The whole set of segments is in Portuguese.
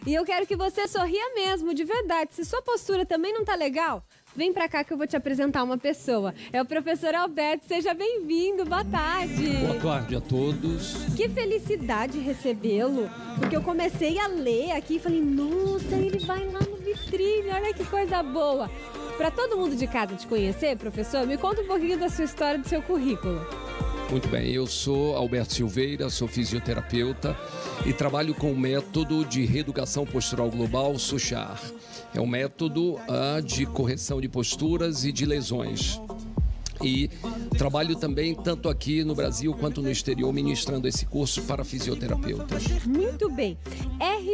E eu quero que você sorria mesmo, de verdade. Se sua postura também não tá legal, vem pra cá que eu vou te apresentar uma pessoa. É o professor Alberto, seja bem-vindo, boa tarde. Boa tarde a todos. Que felicidade recebê-lo, porque eu comecei a ler aqui e falei, nossa, ele vai lá no vitrine, olha que coisa boa. Pra todo mundo de casa te conhecer, professor, me conta um pouquinho da sua história, do seu currículo. Muito bem, eu sou Alberto Silveira, sou fisioterapeuta e trabalho com o método de reeducação postural global, SUCHAR. É um método de correção de posturas e de lesões. E trabalho também tanto aqui no Brasil quanto no exterior ministrando esse curso para fisioterapeutas. Muito bem.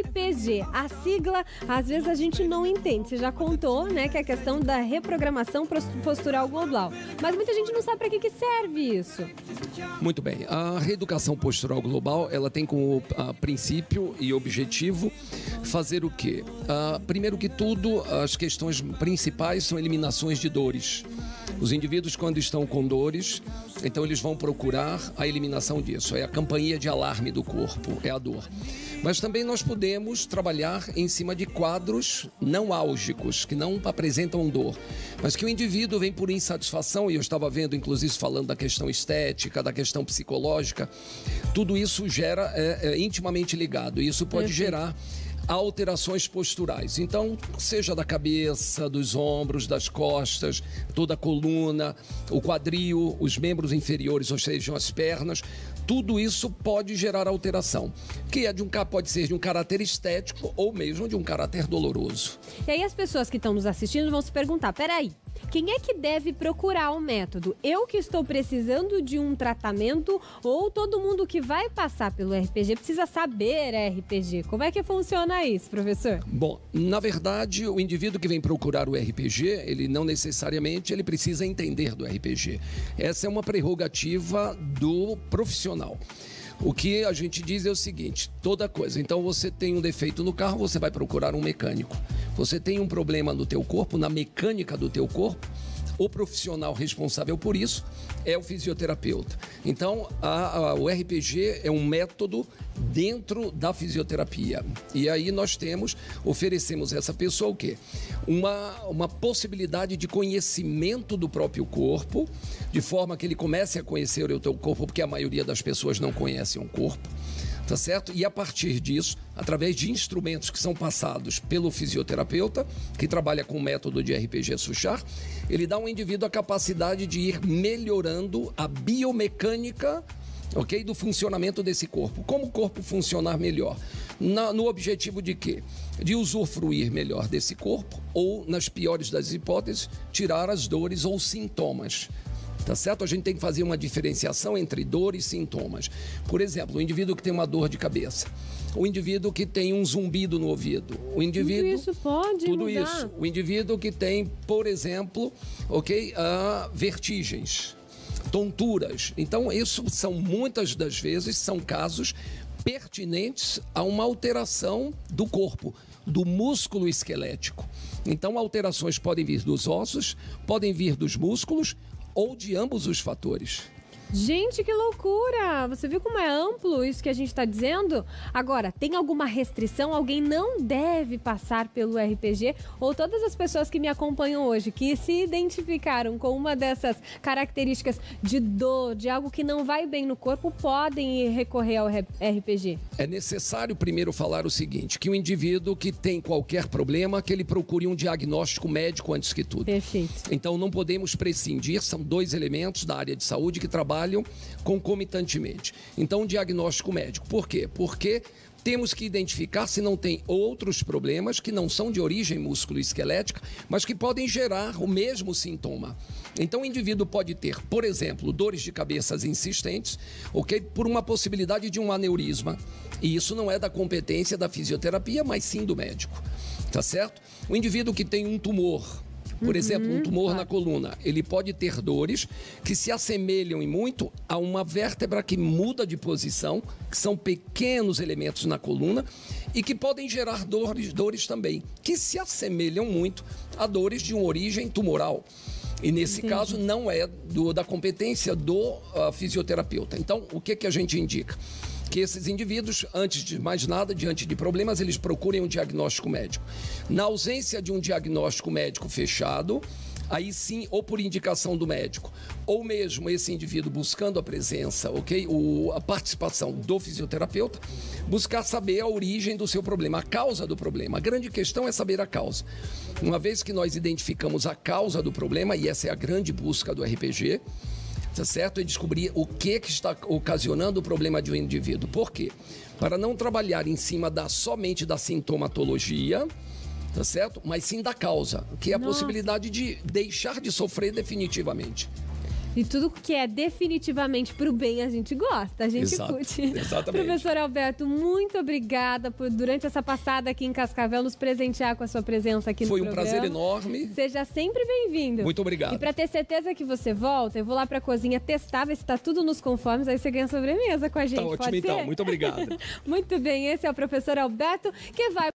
RPG, a sigla, às vezes a gente não entende. Você já contou, né, que é a questão da reprogramação postural global. Mas muita gente não sabe para que serve isso. Muito bem. A reeducação postural global, ela tem como princípio e objetivo fazer o quê? Primeiro que tudo, as questões principais são eliminações de dores. Os indivíduos, quando estão com dores, então eles vão procurar a eliminação disso. É a campainha de alarme do corpo, é a dor. Mas também nós podemos trabalhar em cima de quadros não álgicos, que não apresentam dor, mas que o indivíduo vem por insatisfação, e eu estava vendo, inclusive, falando da questão estética, da questão psicológica, tudo isso gera, é intimamente ligado, e isso pode gerar alterações posturais. Então, seja da cabeça, dos ombros, das costas, toda a coluna, o quadril, os membros inferiores, ou seja, as pernas, tudo isso pode gerar alteração, que pode ser de um caráter estético ou mesmo de um caráter doloroso. E aí as pessoas que estão nos assistindo vão se perguntar, peraí, quem é que deve procurar o método? Eu que estou precisando de um tratamento ou todo mundo que vai passar pelo RPG precisa saber RPG? Como é que funciona isso, professor? Bom, na verdade, o indivíduo que vem procurar o RPG, ele não necessariamente ele precisa entender do RPG. Essa é uma prerrogativa do profissional. O que a gente diz é o seguinte, toda coisa. Então você tem um defeito no carro, você vai procurar um mecânico. Você tem um problema no teu corpo, na mecânica do teu corpo, o profissional responsável por isso é o fisioterapeuta. Então, o RPG é um método dentro da fisioterapia. E aí nós oferecemos a essa pessoa o quê? Uma possibilidade de conhecimento do próprio corpo, de forma que ele comece a conhecer o teu corpo, porque a maioria das pessoas não conhecem o corpo. Tá certo? E a partir disso, através de instrumentos que são passados pelo fisioterapeuta, que trabalha com o método de RPG SUCHAR, ele dá ao indivíduo a capacidade de ir melhorando a biomecânica, ok, do funcionamento desse corpo. Como o corpo funcionar melhor? No objetivo de quê? De usufruir melhor desse corpo ou, nas piores das hipóteses, tirar as dores ou sintomas. Tá certo? A gente tem que fazer uma diferenciação entre dor e sintomas. Por exemplo, o indivíduo que tem uma dor de cabeça, o indivíduo que tem um zumbido no ouvido, o indivíduo... Tudo isso pode tudo mudar. Isso. O indivíduo que tem, por exemplo, vertigens, tonturas. Então, isso são muitas das vezes, são casos pertinentes a uma alteração do corpo, do músculo esquelético. Então, alterações podem vir dos ossos, podem vir dos músculos, ou de ambos os fatores. Gente, que loucura! Você viu como é amplo isso que a gente está dizendo? Agora, tem alguma restrição? Alguém não deve passar pelo RPG? Ou todas as pessoas que me acompanham hoje, que se identificaram com uma dessas características de dor, de algo que não vai bem no corpo, podem recorrer ao RPG? É necessário primeiro falar o seguinte, que o indivíduo que tem qualquer problema, que ele procure um diagnóstico médico antes que tudo. Perfeito. Então não podemos prescindir, são dois elementos da área de saúde que trabalham concomitantemente. Então, um diagnóstico médico. Por quê? Porque temos que identificar se não tem outros problemas que não são de origem musculoesquelética, mas que podem gerar o mesmo sintoma. Então, o indivíduo pode ter, por exemplo, dores de cabeça insistentes, ok? Por uma possibilidade de um aneurisma. E isso não é da competência da fisioterapia, mas sim do médico. Tá certo? O indivíduo que tem um tumor, por exemplo, um tumor na coluna, ele pode ter dores que se assemelham em muito a uma vértebra que muda de posição, que são pequenos elementos na coluna e que podem gerar dores também, que se assemelham muito a dores de uma origem tumoral. E nesse caso não é da competência do fisioterapeuta. Então, o que a gente indica? que esses indivíduos, antes de mais nada, diante de problemas, eles procurem um diagnóstico médico. Na ausência de um diagnóstico médico fechado, aí sim, ou por indicação do médico, ou mesmo esse indivíduo buscando a presença, ok? A participação do fisioterapeuta, buscar saber a origem do seu problema, a causa do problema. A grande questão é saber a causa. Uma vez que nós identificamos a causa do problema, e essa é a grande busca do RPG, tá certo? É descobrir o que está ocasionando o problema de um indivíduo. Por quê? Para não trabalhar em cima somente da sintomatologia, tá certo? Mas sim da causa, que é a possibilidade de deixar de sofrer definitivamente. E tudo que é definitivamente pro bem a gente gosta, a gente curte. Exatamente. Professor Alberto, muito obrigada por, durante essa passada aqui em Cascavel, nos presentear com a sua presença aqui no programa. Foi um prazer enorme. Seja sempre bem-vindo. Muito obrigado. E para ter certeza que você volta, eu vou lá pra cozinha testar, ver se tá tudo nos conformes, aí você ganha sobremesa com a gente. Tá ótimo, então. Muito obrigado. Muito bem, esse é o professor Alberto, que vai